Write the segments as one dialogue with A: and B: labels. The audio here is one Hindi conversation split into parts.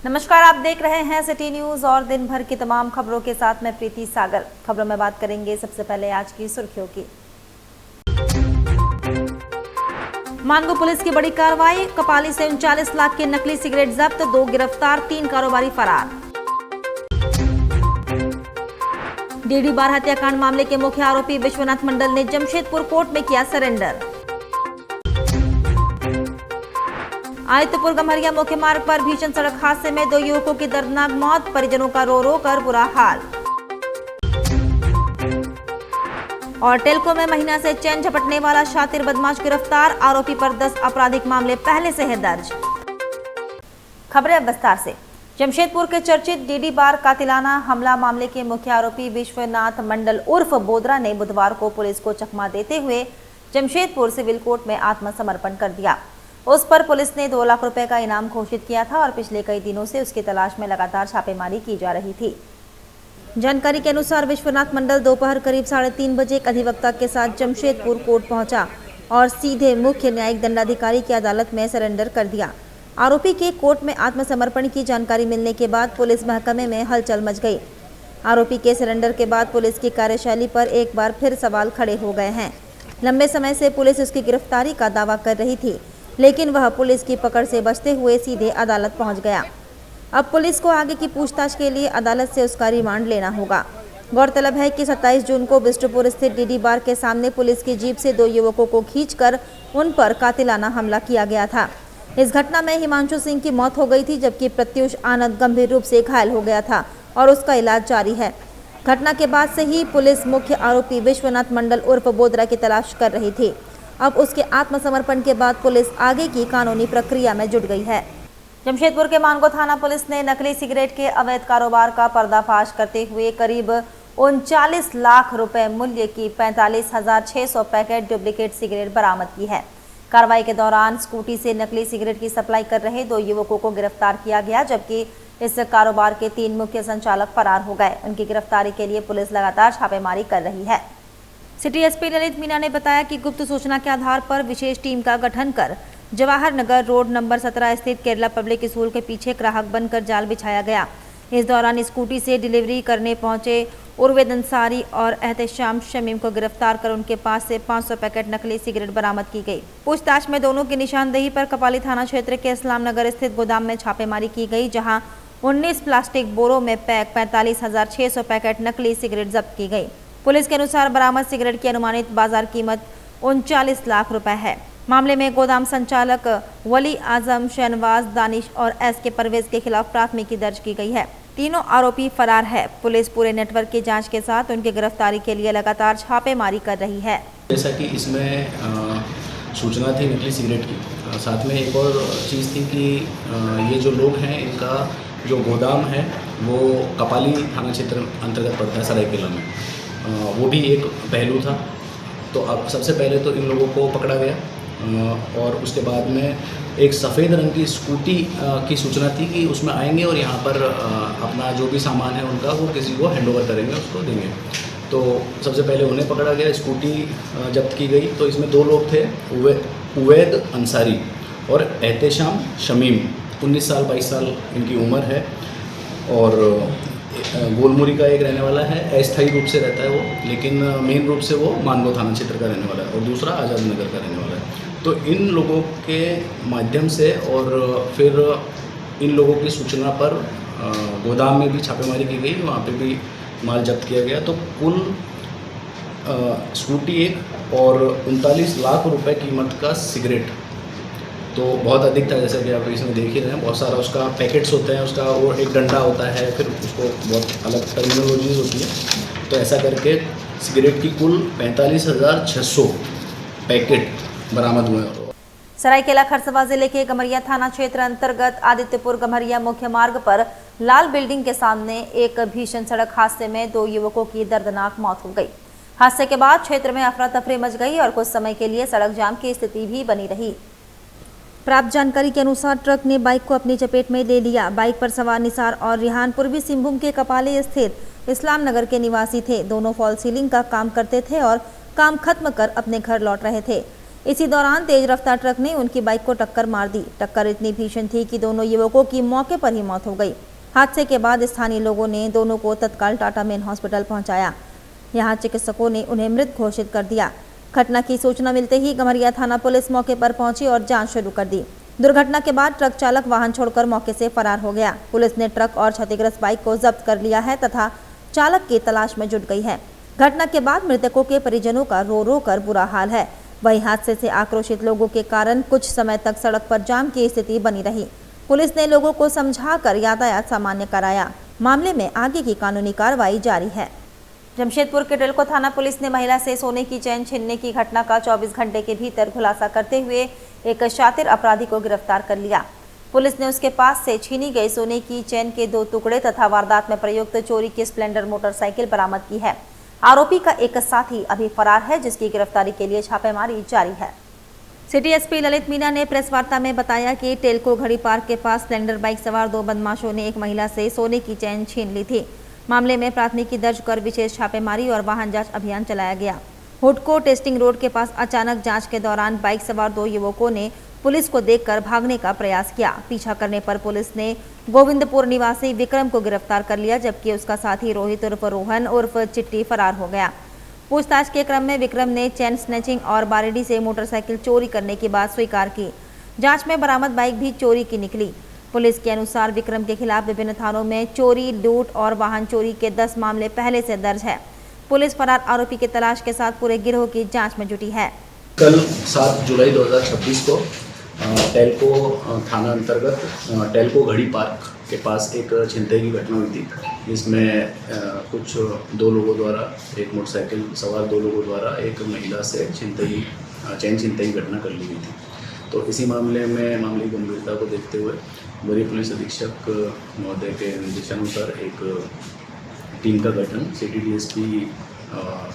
A: नमस्कार, आप देख रहे हैं सिटी न्यूज और दिन भर की तमाम खबरों के साथ मैं प्रीति सागर। खबरों में बात करेंगे सबसे पहले आज की सुर्खियों की। मानगो पुलिस की बड़ी कार्रवाई, कपाली से 39 लाख के नकली सिगरेट जब्त, 2 गिरफ्तार, 3 कारोबारी फरार। डीडी बार हत्याकांड मामले के मुख्य आरोपी विश्वनाथ मंडल ने जमशेदपुर कोर्ट में किया सरेंडर। आदित्यपुर गम्हरिया मुख्य मार्ग पर भीषण सड़क हादसे में 2 युवकों की दर्दनाक मौत, परिजनों का रो रो कर बुरा हाल। और टेल्को में महीना से चैन झपटने वाला शातिर बदमाश गिरफ्तार, आरोपी पर 10 आपराधिक मामले पहले से है दर्ज। खबरें अब विस्तार से। जमशेदपुर के चर्चित डीडी बार कातिलाना हमला मामले के मुख्य आरोपी विश्वनाथ मंडल उर्फ बोदरा ने बुधवार को पुलिस को चकमा देते हुए जमशेदपुर सिविल कोर्ट में आत्मसमर्पण कर दिया। उस पर पुलिस ने 2 लाख रुपए का इनाम घोषित किया था और पिछले कई दिनों से उसकी तलाश में लगातार छापेमारी की जा रही थी। जानकारी के अनुसार विश्वनाथ मंडल दोपहर करीब 3:30 बजे एक अधिवक्ता के साथ जमशेदपुर कोर्ट पहुंचा और सीधे मुख्य न्यायिक दंडाधिकारी की अदालत में सरेंडर कर दिया। आरोपी के कोर्ट में आत्मसमर्पण की जानकारी मिलने के बाद पुलिस महकमे में हलचल मच गई। आरोपी के सरेंडर के बाद पुलिस की कार्यशैली पर एक बार फिर सवाल खड़े हो गए हैं। लंबे समय से पुलिस उसकी गिरफ्तारी का दावा कर रही थी, लेकिन वह पुलिस की पकड़ से बचते हुए सीधे अदालत पहुंच गया। अब पुलिस को आगे की पूछताछ के लिए अदालत से उसका रिमांड लेना होगा। गौरतलब है कि 27 जून को बिष्टुपुर स्थित डीडी बार के सामने पुलिस की जीप से 2 युवकों को खींचकर उन पर कातिलाना हमला किया गया था। इस घटना में हिमांशु सिंह की मौत हो गई थी, जबकि प्रत्युष आनंद गंभीर रूप से घायल हो गया था और उसका इलाज जारी है। घटना के बाद से ही पुलिस मुख्य आरोपी विश्वनाथ मंडल उर्फ बोदरा की तलाश कर रही थी। अब उसके आत्मसमर्पण के बाद पुलिस आगे की कानूनी प्रक्रिया में जुट गई है। जमशेदपुर के मानगो थाना पुलिस ने नकली सिगरेट के अवैध कारोबार का पर्दाफाश करते हुए करीब 39 लाख रुपए मूल्य की 45,600 पैकेट डुप्लीकेट सिगरेट बरामद की है। कार्रवाई के दौरान स्कूटी से नकली सिगरेट की सप्लाई कर रहे 2 युवकों को गिरफ्तार किया गया, जबकि इस कारोबार के 3 मुख्य संचालक फरार हो गए। उनकी गिरफ्तारी के लिए पुलिस लगातार छापेमारी कर रही है। सिटी एसपी ललित मीना ने बताया कि गुप्त सूचना के आधार पर विशेष टीम का गठन कर जवाहर नगर रोड नंबर 17 स्थित केरला पब्लिक स्कूल के पीछे ग्राहक बनकर जाल बिछाया गया। इस दौरान स्कूटी से डिलीवरी करने पहुंचे उर्वेद अंसारी और एहतेशाम शमीम को गिरफ्तार कर उनके पास से 500 पैकेट नकली सिगरेट बरामद की गई। पूछताछ में दोनों की निशानदेही पर कपाली थाना क्षेत्र के इस्लाम नगर स्थित गोदाम में छापेमारी की गई, जहाँ 19 प्लास्टिक बोरों में पैक 45,600 पैकेट नकली सिगरेट जब्त की गई। पुलिस के अनुसार बरामद सिगरेट की अनुमानित बाजार कीमत 39 लाख रुपए है। मामले में गोदाम संचालक वली आजम, शहनवाज, दानिश और एस के परवेज के खिलाफ प्राथमिकी दर्ज की गई है। तीनों आरोपी फरार है। पुलिस पूरे नेटवर्क की जांच के साथ उनकी गिरफ्तारी के लिए लगातार छापेमारी कर रही है।
B: जैसा कि इसमें सूचना थी नकली सिगरेट की, साथ में एक और चीज़ थी कि ये जो लोग हैं इनका जो गोदाम है वो कपाली थाना क्षेत्र अंतर्गत पड़ता है सरायकेला में, वो भी एक पहलू था। तो अब सबसे पहले तो इन लोगों को पकड़ा गया और उसके बाद में एक सफ़ेद रंग की स्कूटी की सूचना थी कि उसमें आएंगे और यहाँ पर अपना जो भी सामान है उनका वो किसी को हैंडओवर करेंगे, उसको देंगे। तो सबसे पहले उन्हें पकड़ा गया, स्कूटी जब्त की गई। तो इसमें 2 लोग थे, उवैद अंसारी और एहतेशाम शमीम, 19 साल 22 साल इनकी उम्र है और गोलमुरी का एक रहने वाला है, अस्थायी रूप से रहता है वो, लेकिन मेन रूप से वो मानगो थाना क्षेत्र का रहने वाला है और दूसरा आज़ाद नगर का रहने वाला है। तो इन लोगों के माध्यम से और फिर इन लोगों की सूचना पर गोदाम में भी छापेमारी की गई, वहाँ पे भी माल जब्त किया गया। तो कुल स्कूटी एक और 39 लाख रुपए कीमत का सिगरेट, तो बहुत अधिक था, जैसा कि आप इसमें देख ही रहे हैं। बहुत सारा उसका पैकेट्स होते हैं, उसका वो एक डंडा होता है, फिर उसको बहुत अलग टर्मिनोलॉजीज होती है। तो ऐसा करके सिगरेट की कुल 45,600 पैकेट बरामद हुए।
A: सरायकेला खरसवा जिले के गम्हरिया थाना क्षेत्र अंतर्गत आदित्यपुर गम्हरिया मुख्य मार्ग पर लाल बिल्डिंग के सामने एक भीषण सड़क हादसे में 2 युवकों की दर्दनाक मौत हो गई। हादसे के बाद क्षेत्र में अफरा तफरी मच गई और कुछ समय के लिए सड़क जाम की स्थिति भी बनी रही। प्राप्त जानकारी के अनुसार ट्रक ने बाइक को अपनी चपेट में ले लिया। बाइक पर सवार निसार और रिहान पूर्वी सिंहभूम के कपाली स्थित इस्लाम नगर के निवासी थे। दोनों फॉल सीलिंग का काम करते थे और काम खत्म कर अपने घर लौट रहे थे। इसी दौरान तेज रफ्तार ट्रक ने उनकी बाइक को टक्कर मार दी। टक्कर इतनी भीषण थी कि दोनों युवकों की मौके पर ही मौत हो गई। हादसे के बाद स्थानीय लोगों ने दोनों को तत्काल टाटा मेन हॉस्पिटल पहुंचाया। यहां चिकित्सकों ने उन्हें मृत घोषित कर दिया। घटना की सूचना मिलते ही गम्हरिया थाना पुलिस मौके पर पहुंची और जांच शुरू कर दी। दुर्घटना के बाद ट्रक चालक वाहन छोड़कर मौके से फरार हो गया। पुलिस ने ट्रक और क्षतिग्रस्त बाइक को जब्त कर लिया है तथा चालक की तलाश में जुट गई है। घटना के बाद मृतकों के परिजनों का रो रो कर बुरा हाल है। वहीं हादसे से आक्रोशित लोगों के कारण कुछ समय तक सड़क पर जाम की स्थिति बनी रही। पुलिस ने लोगों को समझाकर यातायात सामान्य कराया। मामले में आगे की कानूनी कार्रवाई जारी है। जमशेदपुर के टेल्को थाना पुलिस ने महिला से सोने की चेन छीनने की घटना का 24 घंटे के भीतर खुलासा करते हुए एक शातिर अपराधी को गिरफ्तार कर लिया। पुलिस ने उसके पास से छीनी गई सोने की चेन के 2 टुकड़े तथा वारदात में प्रयुक्त चोरी की स्प्लेंडर मोटरसाइकिल बरामद की है। आरोपी का एक साथी अभी फरार है, जिसकी गिरफ्तारी के लिए छापेमारी जारी है। सिटी एसपी ललित मीणा ने प्रेस वार्ता में बताया कि टेल्को घड़ी पार्क के पास स्प्लेंडर बाइक सवार 2 बदमाशों ने एक महिला से सोने की चेन छीन ली थी। मामले में प्राथमिकी दर्ज कर विशेष छापेमारी और वाहन जांच अभियान चलाया गया। हुडको टेस्टिंग रोड के पास अचानक जांच के दौरान बाइक सवार 2 युवकों ने पुलिस को देखकर भागने का प्रयास किया। पीछा करने पर पुलिस ने गोविंदपुर निवासी विक्रम को गिरफ्तार कर लिया, जबकि उसका साथी रोहित उर्फ रोहन उर्फ चिट्टी फरार हो गया। पूछताछ के क्रम में विक्रम ने चेन स्नैचिंग और बारेडी से मोटरसाइकिल चोरी करने की बात स्वीकार की। जांच में बरामद बाइक भी चोरी की निकली। पुलिस के अनुसार विक्रम के खिलाफ विभिन्न थानों में चोरी, लूट और वाहन चोरी के 10 मामले पहले से दर्ज है। पुलिस फरार आरोपी की तलाश के साथ पूरे गिरोह की जांच में जुटी है।
B: कल 7 जुलाई 2026 को टेल्को थाना अंतर्गत टेल्को घड़ी पार्क के पास एक छिनतई की घटना हुई थी, जिसमें कुछ 2 लोगों द्वारा, एक मोटरसाइकिल सवार 2 लोगों द्वारा एक महिला से चेन छिनतई की घटना कर ली गई थी। तो इसी मामले की गंभीरता को देखते हुए वरीय पुलिस अधीक्षक महोदय के निर्देशानुसार एक टीम का गठन, सिटी डीएसपी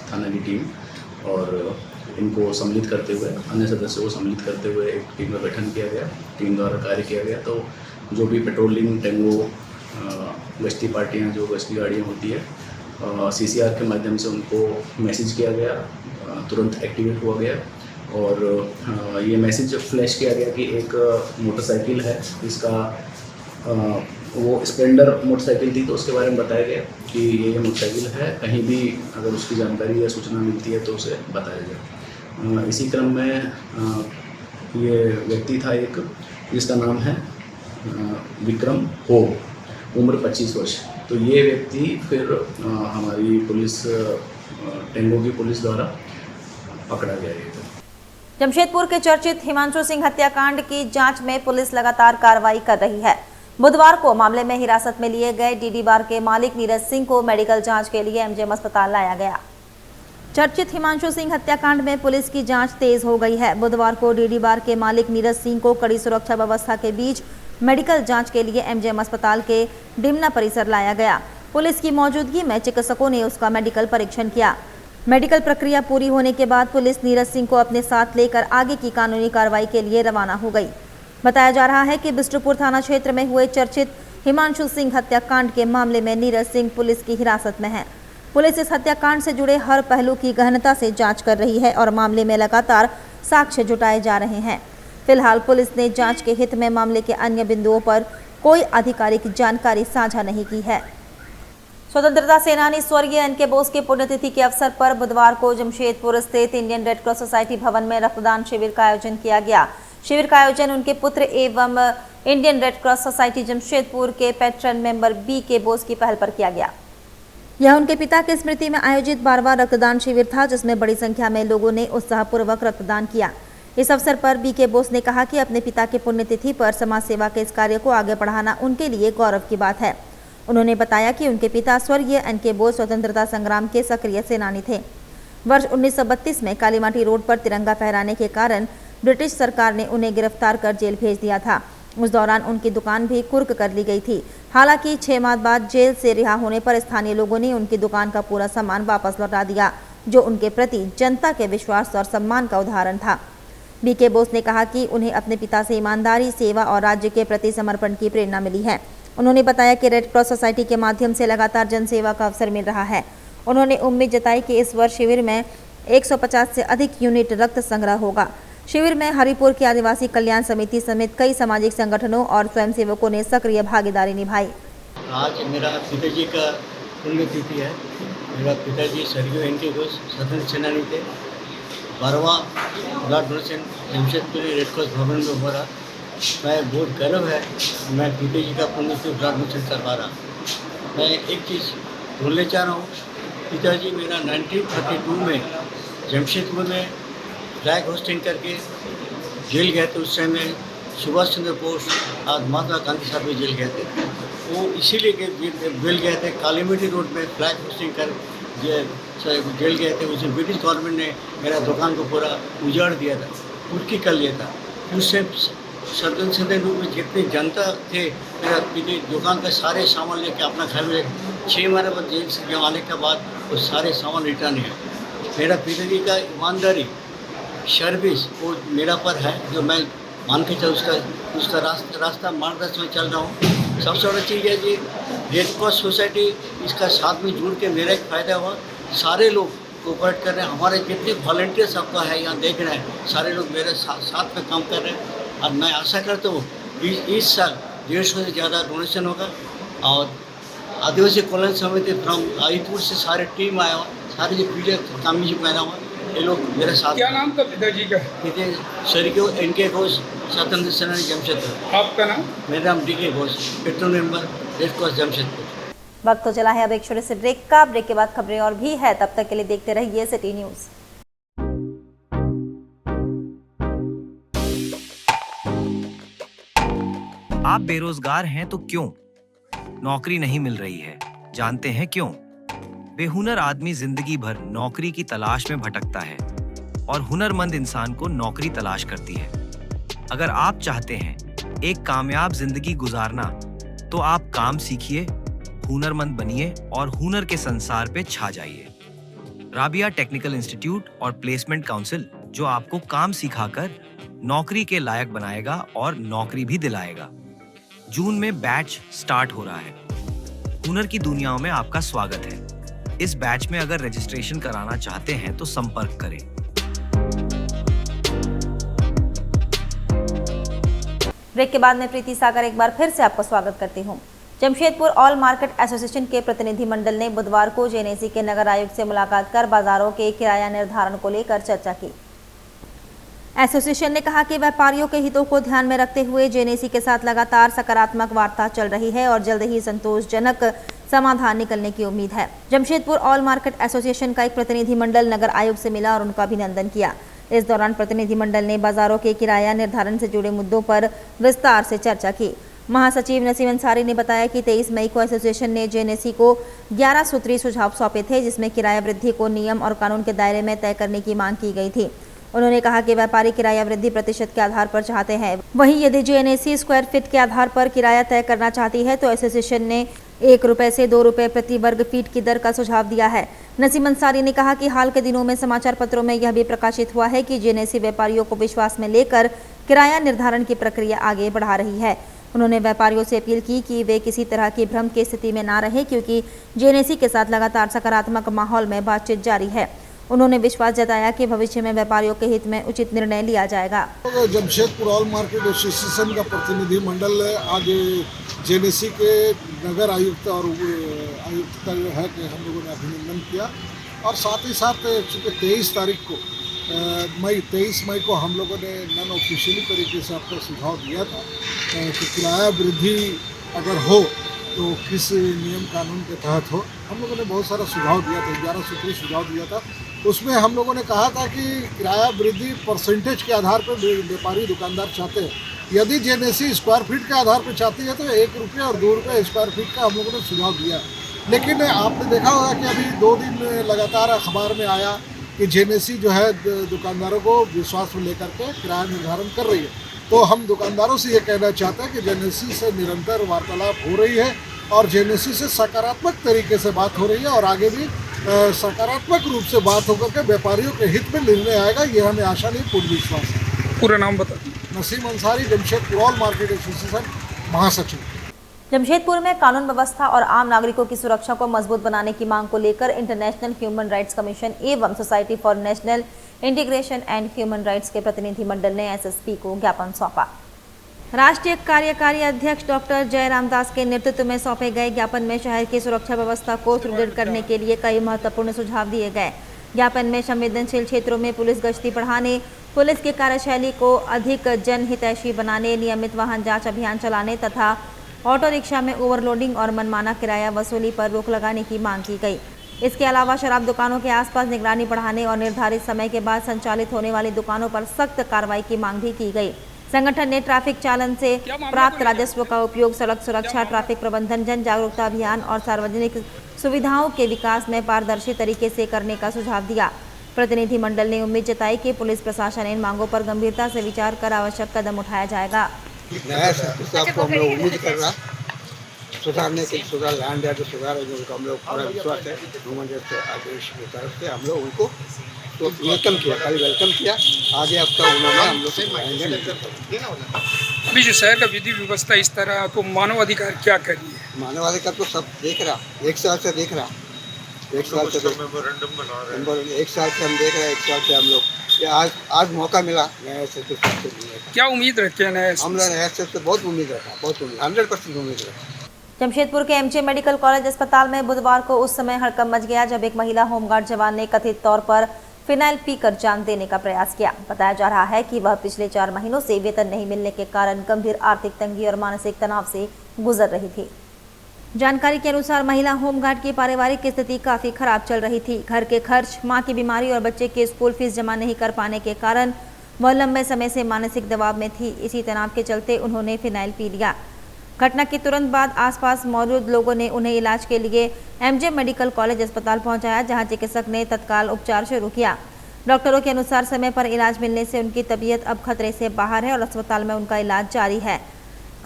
B: थाना की टीम और इनको सम्मिलित करते हुए, अन्य सदस्यों को सम्मिलित करते हुए एक टीम का गठन किया गया। टीम द्वारा कार्य किया गया। तो जो भी पेट्रोलिंग, टेंगो, गश्ती पार्टियाँ, जो गश्ती गाड़ियाँ होती है, सीसीआर के माध्यम से उनको मैसेज किया गया, तुरंत एक्टिवेट हुआ गया और ये मैसेज फ्लैश किया गया कि एक मोटरसाइकिल है, इसका वो स्प्लेंडर मोटरसाइकिल थी, तो उसके बारे में बताया गया कि ये मोटरसाइकिल है, कहीं भी अगर उसकी जानकारी या सूचना मिलती है तो उसे बताया जाए। इसी क्रम में ये व्यक्ति था एक, जिसका नाम है विक्रम हो, उम्र 25 वर्ष। तो ये व्यक्ति फिर हमारी पुलिस, टेंगो की पुलिस द्वारा पकड़ा गया है।
A: जमशेदपुर के चर्चित हिमांशु सिंह हत्याकांड की जांच में पुलिस लगातार कार्रवाई कर रही है। बुधवार को मामले में हिरासत में लिए गए डीडी बार के मालिक नीरज सिंह को मेडिकल जांच के लिए एमजीएम अस्पताल लाया गया। चर्चित हिमांशु सिंह हत्याकांड में पुलिस की जांच तेज हो गई है। बुधवार को डीडी बार के मालिक नीरज सिंह को कड़ी सुरक्षा व्यवस्था के बीच मेडिकल जांच के लिए एमजीएम अस्पताल के डिमना परिसर लाया गया। पुलिस की मौजूदगी में चिकित्सकों ने उसका मेडिकल परीक्षण किया। मेडिकल प्रक्रिया पूरी होने के बाद पुलिस नीरज सिंह को अपने साथ लेकर आगे की कानूनी कार्रवाई के लिए रवाना हो गई। बताया जा रहा है कि बिष्टुपुर थाना क्षेत्र में हुए चर्चित हिमांशु सिंह हत्याकांड के मामले में नीरज सिंह पुलिस की हिरासत में है। पुलिस इस हत्याकांड से जुड़े हर पहलू की गहनता से जांच कर रही है और मामले में लगातार साक्ष्य जुटाए जा रहे हैं। फिलहाल पुलिस ने जांच के हित में मामले के अन्य बिंदुओं पर कोई आधिकारिक जानकारी साझा नहीं की है। स्वतंत्रता सेनानी स्वर्गीय एन के बोस की पुण्यतिथि के अवसर पर बुधवार को जमशेदपुर स्थित इंडियन रेड क्रॉस सोसाइटी भवन में रक्तदान शिविर का आयोजन किया गया। शिविर का आयोजन उनके पुत्र एवं Indian red cross society Jamshedpur के पैट्रन मेंबर बी के बोस की पहल पर किया गया। यह उनके पिता की स्मृति में आयोजित 12वां रक्तदान शिविर था, जिसमें बड़ी संख्या में लोगों ने उत्साहपूर्वक रक्तदान किया। इस अवसर पर बी के बोस ने कहा कि अपने पिता की पुण्यतिथि पर समाज सेवा के इस कार्य को आगे बढ़ाना उनके लिए गौरव की बात है। उन्होंने बताया कि उनके पिता स्वर्गीय एन के बोस स्वतंत्रता संग्राम के सक्रिय सेनानी थे। वर्ष 1932 में कालीमाटी रोड पर तिरंगा फहराने के कारण ब्रिटिश सरकार ने उन्हें गिरफ्तार कर जेल भेज दिया था। उस दौरान उनकी दुकान भी कुर्क कर ली गई थी। हालांकि 6 माह बाद जेल से रिहा होने पर स्थानीय लोगों ने उनकी दुकान का पूरा सामान वापस लौटा दिया, जो उनके प्रति जनता के विश्वास और सम्मान का उदाहरण था। बी के बोस ने कहा कि उन्हें अपने पिता से ईमानदारी, सेवा और राज्य के प्रति समर्पण की प्रेरणा मिली है। उन्होंने बताया कि रेड क्रॉस सोसाइटी के माध्यम से लगातार जनसेवा का अवसर मिल रहा है। उन्होंने उम्मीद जताई कि इस वर्ष शिविर में 150 से अधिक यूनिट रक्त संग्रह होगा। शिविर में हरिपुर की आदिवासी कल्याण समिति समेत कई सामाजिक संगठनों और स्वयंसेवकों ने सक्रिय भागीदारी निभाई।
C: आज मेरा पिताजी का पुण्यतिथि है। मेरा पिताजी स्वर्गीय एन.के. घोष स्वतंत्र सेनानी थे। 12वां blood donation Jamshedpur red cross भवन में हो रहा। मैं बहुत गर्व है, मैं पिताजी का पुण्यतिथि ब्लड डोनेशन करवा रहा। मैं एक चीज़ बोलना चाह रहा हूँ, पिताजी मेरा 1932 में जमशेदपुर में फ्लैग होस्टिंग करके जेल गए थे। उस समय सुभाष चंद्र बोस आज महात्मा गांधी साहब भी जेल गए थे। वो इसीलिए जेल गए थे, कालीमिटी रोड में फ्लैग होस्टिंग कर जेल गए थे। उस ब्रिटिश गवर्नमेंट ने मेरा दुकान को पूरा उजाड़ दिया था, कुर्की कर लिया था। उससे सदन रूप में जितनी जनता थे, मेरा पिताजी दुकान का सारे सामान लेके अपना घर में 6 महीने बाद जेल से आने के बाद वो सारे सामान रिटर्न है। मेरा पिताजी का ईमानदारी सर्विस वो मेरा पर है, जो मैं मान के चल उसका रास्ता मार्गदर्शन में चल रहा हूँ। सबसे बड़ी चीज़ है जी, रेड क्रॉस सोसाइटी इसका साथ में जुड़ के मेरा एक फ़ायदा हुआ। सारे लोग कोऑपरेट कर रहे हैं, हमारे जितने वॉलंटियर्स आपका है यहाँ देख रहे हैं, सारे लोग मेरे साथ में काम कर रहे हैं। और मैं आशा करता हूँ इस साल 150 से ज़्यादा डोनेशन होगा। और आदिवासी कल्याण समिति फ्रॉम आईपुर से सारे टीम आया हुआ, सारे जो पीले कामी पहना हुआ, ये लोग मेरे साथ।
D: क्या नाम था पिताजी का?
C: पिताजी स्वर्गीय एन.के. घोष स्वतंत्र सेनानी जमशेदपुर।
D: आपका नाम?
C: मेरा नाम DK. Ghosh, petrol member red cross Jamshedpur.
A: वक्त तो चला है अब एक छोटे से ब्रेक का। ब्रेक के बाद खबरें और भी है, तब तक के लिए देखते रहिए सिटी न्यूज़।
E: आप बेरोजगार हैं तो क्यों? नौकरी नहीं मिल रही है, जानते हैं क्यों? बेहुनर आदमी जिंदगी भर नौकरी की तलाश में भटकता है और हुनरमंद इंसान को नौकरी तलाश करती है। अगर आप चाहते हैं एक कामयाब जिंदगी गुजारना, तो आप काम सीखिए, हुनरमंद बनिए और हुनर के संसार पे छा जाइए। राबिया टेक्निकल इंस्टीट्यूट और प्लेसमेंट काउंसिल, जो आपको काम सिखाकर नौकरी के लायक बनाएगा और नौकरी भी दिलाएगा। जून में बैच स्टार्ट हो रहा है। हुनर की दुनियाओं में आपका स्वागत है। इस बैच में अगर रजिस्ट्रेशन कराना चाहते हैं तो संपर्क करें।
A: ब्रेक के बाद में प्रीति सागर एक बार फिर से आपका स्वागत करती हूं। जमशेदपुर ऑल मार्केट एसोसिएशन के प्रतिनिधि मंडल ने बुधवार को जेएनएसी के नगर आयुक्त से मुलाकात कर बाजारों के किराया निर्धारण को लेकर चर्चा की। एसोसिएशन ने कहा कि व्यापारियों के हितों को ध्यान में रखते हुए जेएनएसी के साथ लगातार सकारात्मक वार्ता चल रही है और जल्द ही संतोषजनक समाधान निकलने की उम्मीद है। जमशेदपुर ऑल मार्केट एसोसिएशन का एक प्रतिनिधि मंडल नगर आयुक्त से मिला और उनका अभिनंदन किया। इस दौरान प्रतिनिधि मंडल ने बाजारों के किराया निर्धारण से जुड़े मुद्दों पर विस्तार से चर्चा की। महासचिव नसीम अंसारी ने बताया कि 23 मई को एसोसिएशन ने जेएनएसी को 11 सूत्री सुझाव सौंपे थे, जिसमें किराया वृद्धि को नियम और कानून के दायरे में तय करने की मांग की गई थी। उन्होंने कहा कि व्यापारी किराया वृद्धि प्रतिशत के आधार पर चाहते हैं, वहीं यदि जेएनएसी स्क्वायर फीट के आधार पर किराया तय करना चाहती है तो एसोसिएशन ने 1 रुपए से 2 रुपए प्रति वर्ग फीट की दर का सुझाव दिया है। नसीम अंसारी ने कहा कि हाल के दिनों में समाचार पत्रों में यह भी प्रकाशित हुआ है कि जेएनएसी व्यापारियों को विश्वास में लेकर किराया निर्धारण की प्रक्रिया आगे बढ़ा रही है। उन्होंने व्यापारियों से अपील की कि वे किसी तरह की भ्रम की स्थिति में न रहे, क्योंकि जेएनएसी के साथ लगातार सकारात्मक माहौल में बातचीत जारी है। उन्होंने विश्वास जताया कि भविष्य में व्यापारियों के हित में उचित निर्णय लिया जाएगा।
F: जमशेदपुर ऑल मार्केट एसोसिएशन का प्रतिनिधि मंडल आज जेएनएसी के नगर आयुक्त और आयुक्त का जो है कि हम लोगों ने अभिनंदन किया और साथ ही साथ चूँकि 23 मई को हम लोगों ने नॉन ऑफिशियली तरीके से आपको सुझाव दिया था कि किराया वृद्धि अगर हो तो किस नियम कानून के तहत हो। हम लोगों ने बहुत सारा सुझाव दिया था, 11 सूत्री सुझाव दिया था। उसमें हम लोगों ने कहा था कि किराया वृद्धि परसेंटेज के आधार पर व्यापारी दुकानदार चाहते हैं। यदि जेएनएसी स्क्वायर फीट के आधार पर चाहती है तो 1 रुपये और 2 रुपये स्क्वायर फीट का हम लोगों ने सुझाव दिया। लेकिन आपने देखा होगा कि अभी 2 दिन लगातार अखबार में आया कि जेएनएसी जो है दुकानदारों को विश्वास में लेकर के किराया निर्धारण कर रही है। तो हम दुकानदारों से ये कहना चाहते हैं कि जेएनएसी से निरंतर वार्तालाप हो रही है और जेएनएसी से सकारात्मक तरीके से बात हो रही है और आगे भी सकारात्मक रूप से बात होकर के व्यापारियों के हित में निर्णय आएगा, ये हमें आशा नहीं पूर्ण विश्वास है।
D: पूरा नाम बता।
F: Naseem Ansari, Jamshedpur all market association महासचिव।
A: जमशेदपुर में कानून व्यवस्था और आम नागरिकों की सुरक्षा को मजबूत बनाने की मांग को लेकर इंटरनेशनल ह्यूमन राइट्स कमीशन एवं society for national integration and human rights के प्रतिनिधिमंडल ने एसएसपी को ज्ञापन सौंपा। राष्ट्रीय कार्यकारी अध्यक्ष डॉक्टर जयराम दास के नेतृत्व में सौंपे गए ज्ञापन में शहर की सुरक्षा व्यवस्था को सुदृढ़ करने के लिए कई महत्वपूर्ण सुझाव दिए गए। ज्ञापन में संवेदनशील क्षेत्रों में पुलिस गश्ती बढ़ाने, पुलिस की कार्यशैली को अधिक जनहितैषी बनाने, नियमित वाहन जांच अभियान चलाने तथा ऑटो रिक्शा में ओवरलोडिंग और मनमाना किराया वसूली पर रोक लगाने की मांग की गई। इसके अलावा शराब दुकानों के आसपास निगरानी बढ़ाने और निर्धारित समय के बाद संचालित होने वाली दुकानों पर सख्त कार्रवाई की मांग भी की गई। संगठन ने ट्रैफिक चालन से प्राप्त राजस्व का उपयोग सड़क सुरक्षा, ट्रैफिक प्रबंधन, जन जागरूकता अभियान और सार्वजनिक सुविधाओं के विकास में पारदर्शी तरीके से करने का सुझाव दिया। प्रतिनिधिमंडल ने उम्मीद जताई कि पुलिस प्रशासन इन मांगों पर गंभीरता से विचार कर आवश्यक कदम उठाया जाएगा।
D: नया साहब को हम लोग उम्मीद कर रहा सुधारने के सुधार लैंड या तो सुधार है, जिनको हम लोग पूरा विश्वास है। ह्यूमन राइट्स आदेश की तरफ से हम लोग उनको तो वेलकम किया, कल वेलकम किया। आगे अब तक उन्होंने हम लोग से
G: अभी जो शहर का विधि व्यवस्था इस तरह, तो मानव अधिकार क्या करिए?
D: मानव अधिकार तो सब देख रहा, एक साल से देख रहा, एक साल से एक साल से हम देख रहे हैं, एक साल से हम लोग आज मौका मिला नया से
G: क्या उम्मीद रखते हैं नया?
D: हम लोग नया से बहुत उम्मीद रखा, बहुत उम्मीद, 100% उम्मीद रखा।
A: जमशेदपुर के एमजे मेडिकल कॉलेज अस्पताल में बुधवार को उस समय हड़कंप मच गया जब एक महिला होमगार्ड जवान ने कथित तौर पर फिनाइल पीकर जान देने का प्रयास किया। बताया जा रहा है कि वह पिछले 4 महीनों से वेतन नहीं मिलने के कारण गंभीर आर्थिक तंगी और मानसिक तनाव से गुजर रही थी। जानकारी के अनुसार महिला होमगार्ड की पारिवारिक स्थिति काफी खराब चल रही थी। घर के खर्च, मां की बीमारी और बच्चे के स्कूल फीस जमा नहीं कर पाने के कारण वह लंबे समय से मानसिक दबाव में थी। इसी तनाव के चलते उन्होंने फिनाइल पी लिया। घटना के तुरंत बाद आसपास मौजूद लोगों ने उन्हें इलाज के लिए एमजे मेडिकल कॉलेज अस्पताल पहुंचाया, जहां चिकित्सक ने तत्काल उपचार शुरू किया। डॉक्टरों के अनुसार समय पर इलाज मिलने से उनकी तबीयत अब खतरे से बाहर है और अस्पताल में उनका इलाज जारी है।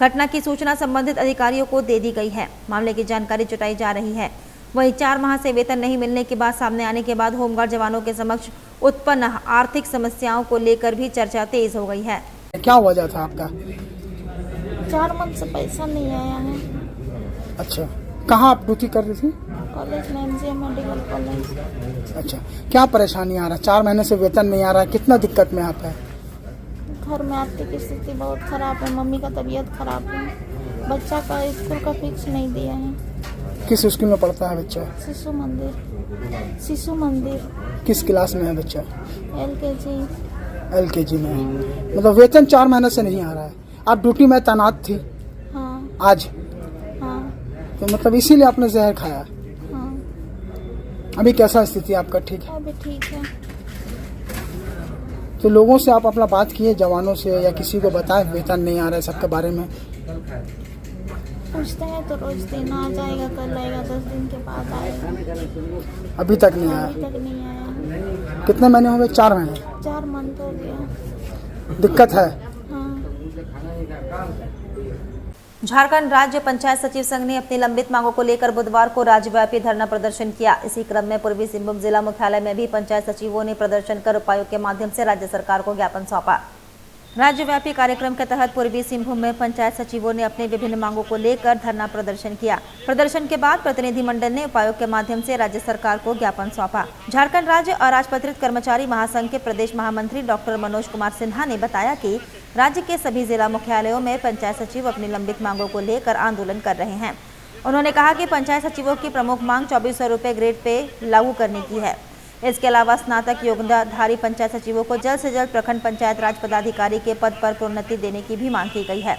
A: घटना की सूचना संबंधित अधिकारियों को दे दी गई है। मामले की जानकारी जुटाई जा रही है। वहीं 4 माह से वेतन नहीं मिलने की बात सामने आने के बाद होमगार्ड जवानों के समक्ष उत्पन्न आर्थिक समस्याओं को लेकर भी चर्चा तेज हो गई है।
H: क्या वजह था आपका?
I: 4 मंथ से पैसा नहीं आया है।
H: अच्छा, कहाँ आप ड्यूटी कर रही थी?
I: कॉलेज में, एमजे मेडिकल कॉलेज।
H: अच्छा, क्या परेशानी आ रहा है? 4 महीने से वेतन नहीं आ रहा है, कितना दिक्कत में आप है?
I: घर में आर्थिक स्थिति बहुत खराब है, मम्मी का तबीयत खराब है, बच्चा का स्कूल का फीस नहीं दिया है।
H: किस स्कूल में पढ़ता है बच्चा?
I: शिशु मंदिर। शिशु मंदिर।
H: किस क्लास में है बच्चा?
I: LKG
H: में। मतलब वेतन 4 महीने से नहीं आ रहा है। आप ड्यूटी में तैनात थी?
I: हाँ।
H: आज?
I: हाँ।
H: तो मतलब इसीलिए आपने जहर खाया?
I: हाँ।
H: अभी कैसा स्थिति आपका? ठीक है?
I: अभी ठीक है।
H: तो लोगों से आप अपना बात किए, जवानों से या किसी को बताए वेतन नहीं आ रहा है सबके बारे में?
I: पूछते हैं तो रोज दिन आ जाएगा, कल आएगा, 10 दिन के बाद आएगा।
H: अभी तक नहीं आया?
I: अभी तक नहीं आया।
H: कितने महीने हो गए? 4 महीने।
I: 4 मंथ हो गया।
H: दिक्कत है?
A: झारखंड राज्य पंचायत सचिव संघ ने अपनी लंबित मांगों को लेकर बुधवार को राज्यव्यापी धरना प्रदर्शन किया। इसी क्रम में पूर्वी सिंहभूम जिला मुख्यालय में भी पंचायत सचिवों ने प्रदर्शन कर उपायों के माध्यम से राज्य सरकार को ज्ञापन सौंपा। राज्यव्यापी कार्यक्रम के तहत पूर्वी सिंहभूम में पंचायत सचिवों ने अपनी विभिन्न मांगों को लेकर धरना प्रदर्शन किया। प्रदर्शन के बाद प्रतिनिधिमंडल ने उपायों के माध्यम से राज्य सरकार को ज्ञापन सौंपा। झारखंड राज्य अराजपत्रित कर्मचारी महासंघ के प्रदेश महामंत्री डॉक्टर मनोज कुमार सिन्हा ने बताया कि राज्य के सभी जिला मुख्यालयों में पंचायत सचिव अपनी लंबित मांगों को लेकर आंदोलन कर रहे हैं। उन्होंने कहा कि पंचायत सचिवों की प्रमुख मांग 2400 रुपये ग्रेड पे लागू करने की है। इसके अलावा स्नातक योग्यताधारी पंचायत सचिवों को जल्द से जल्द प्रखंड पंचायत राज पदाधिकारी के पद पर प्रोन्नति देने की भी मांग की गई है।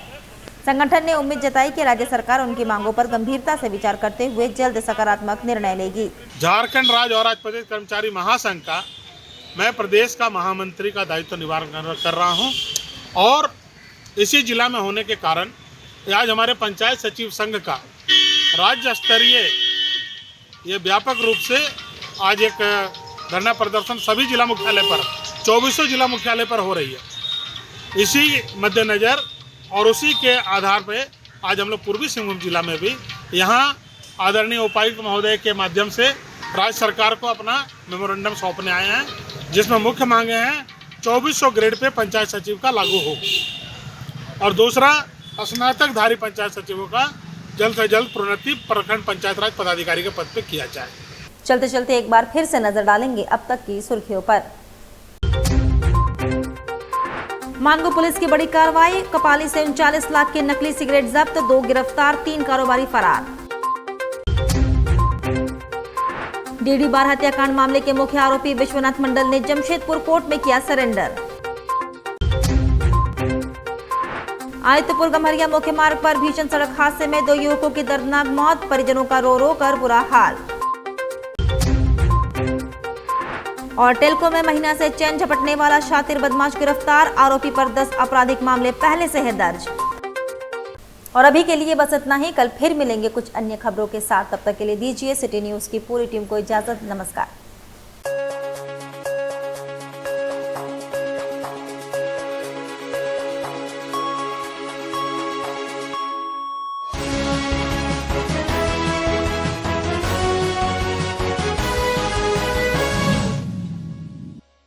A: संगठन ने उम्मीद जताई कि राज्य सरकार उनकी मांगों पर गंभीरता से विचार करते हुए जल्द सकारात्मक निर्णय लेगी।
J: झारखंड राज्य अराजपत्रित कर्मचारी महासंघ का मैं प्रदेश का महामंत्री का दायित्व निवारण कर रहा हूं और इसी जिला में होने के कारण आज हमारे पंचायत सचिव संघ का राज्य स्तरीय ये व्यापक रूप से आज एक धरना प्रदर्शन सभी जिला मुख्यालय पर 2400 जिला मुख्यालय पर हो रही है। इसी मद्देनज़र और उसी के आधार पे आज हम लोग पूर्वी सिंहभूम जिला में भी यहाँ आदरणीय उपायुक्त महोदय के माध्यम से राज्य सरकार को अपना मेमोरेंडम सौंपने आए हैं, जिसमें मुख्य मांगे हैं 2400 ग्रेड पे पंचायत सचिव का लागू हो और दूसरा स्नातकधारी पंचायत सचिवों का जल्द से जल्द प्रोन्नति प्रखंड पंचायत राज पदाधिकारी के पद पे किया जाए।
A: चलते चलते एक बार फिर से नजर डालेंगे अब तक की सुर्खियों पर। मानगो पुलिस की बड़ी कार्रवाई, कपाली से 39 लाख के नकली सिगरेट जब्त, 2 गिरफ्तार, 3 कारोबारी फरार। डीडी बार हत्याकांड मामले के मुख्य आरोपी विश्वनाथ मंडल ने जमशेदपुर कोर्ट में किया सरेंडर। आदित्यपुर गम्हरिया मुख्य मार्ग पर भीषण सड़क हादसे में 2 युवकों की दर्दनाक मौत, परिजनों का रो रो कर बुरा हाल। और टेल्को में महीना से चैन झपटने वाला शातिर बदमाश गिरफ्तार, आरोपी पर 10 आपराधिक मामले पहले से है दर्ज। और अभी के लिए बस इतना ही, कल फिर मिलेंगे कुछ अन्य खबरों के साथ। तब तक के लिए दीजिए सिटी न्यूज की पूरी टीम को इजाजत। नमस्कार।